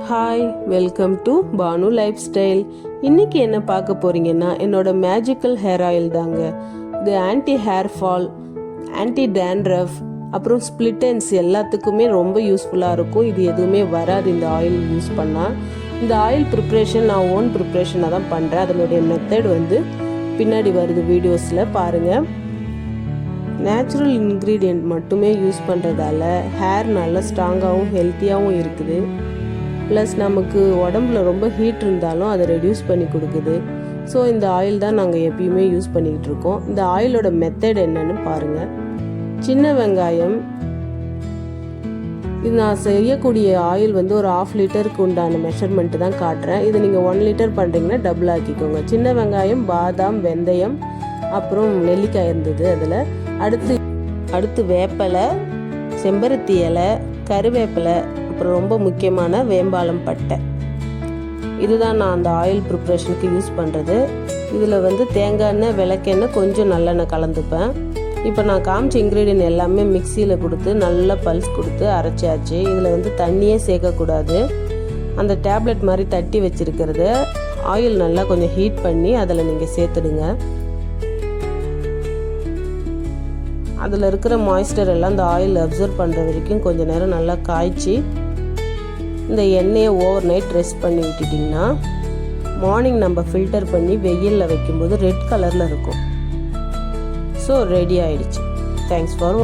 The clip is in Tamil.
Hi, welcome to Bhanu lifestyle. இன்னைக்கு என்ன பார்க்க போறீங்கன்னா என்னோட மேஜிக்கல் ஹேர் ஆயில் தாங்க. இது anti hair fall, anti dandruff, அப்புறம் ஸ்பிளிட் எண்ட்ஸ் எல்லாத்துக்குமே ரொம்ப யூஸ்ஃபுல்லாக இருக்கும். இது எதுவுமே வராது இந்த ஆயில் யூஸ் பண்ணால். இந்த ஆயில் ப்ரிப்ரேஷன் நான் ஓன் ப்ரிப்ரேஷனாக தான் பண்ணுறேன். அதனுடைய மெத்தட் பின்னாடி வருது வீடியோஸில் பாருங்கள். நேச்சுரல் இன்க்ரீடியண்ட் மட்டுமே யூஸ் பண்ணுறதால ஹேர் நல்லா ஸ்ட்ராங்காகவும் ஹெல்த்தியாகவும் இருக்குது. ப்ளஸ் நமக்கு உடம்புல ரொம்ப ஹீட் இருந்தாலும் அதை ரெடியூஸ் பண்ணி கொடுக்குது. ஸோ இந்த ஆயில் தான் நாங்கள் எப்பயுமே யூஸ் பண்ணிக்கிட்டு இருக்கோம். இந்த ஆயிலோட மெத்தட் என்னன்னு பாருங்கள். சின்ன வெங்காயம், இது நான் செய்யக்கூடிய ஆயில் ஒரு 1/2 லிட்டருக்கு உண்டான மெஷர்மெண்ட்டு தான் காட்டுறேன். இது நீங்கள் 1 லிட்டர் பண்ணுறீங்கன்னா டபுள் ஆக்கிக்கோங்க. சின்ன வெங்காயம், பாதாம், வெந்தயம், அப்புறம் நெல்லிக்காய் இருந்தது அதில். அடுத்து வேப்பலை, செம்பருத்தி இலை, கருவேப்பிலை, அப்புறம் ரொம்ப முக்கியமான வேம்பாலம் பட்டை. இதுதான் நான் அந்த ஆயில் ப்ரிப்ரேஷனுக்கு யூஸ் பண்ணுறது. இதில் தேங்காய் எண்ணெய், விளக்கெண்ணெய், கொஞ்சம் நல்லெண்ணெய் கலந்துப்பேன். இப்போ நான் காமிச்ச இன்க்ரீடியன்ட் எல்லாமே மிக்சியில் கொடுத்து நல்லா பல்ஸ் கொடுத்து அரைச்சாச்சு. இதில் தண்ணியே சேர்க்கக்கூடாது. அந்த டேப்லெட் மாதிரி தட்டி வச்சுருக்கிறது ஆயில் நல்லா கொஞ்சம் ஹீட் பண்ணி அதில் நீங்கள் சேர்த்துடுங்க. அதில் இருக்கிற மாய்ஸ்டர் எல்லாம் இந்த ஆயில் அப்சர்வ் பண்ணுற வரைக்கும் கொஞ்சம் நேரம் நல்லா காய்ச்சி இந்த எண்ணெயை ஓவர் நைட் ரெஸ்ட் பண்ணி விட்டுட்டிங்கன்னா மார்னிங் நம்ம ஃபில்டர் பண்ணி வெயிலில் வைக்கும்போது ரெட் கலரில் இருக்கும். ஸோ ரெடி ஆயிடுச்சு. Thanks for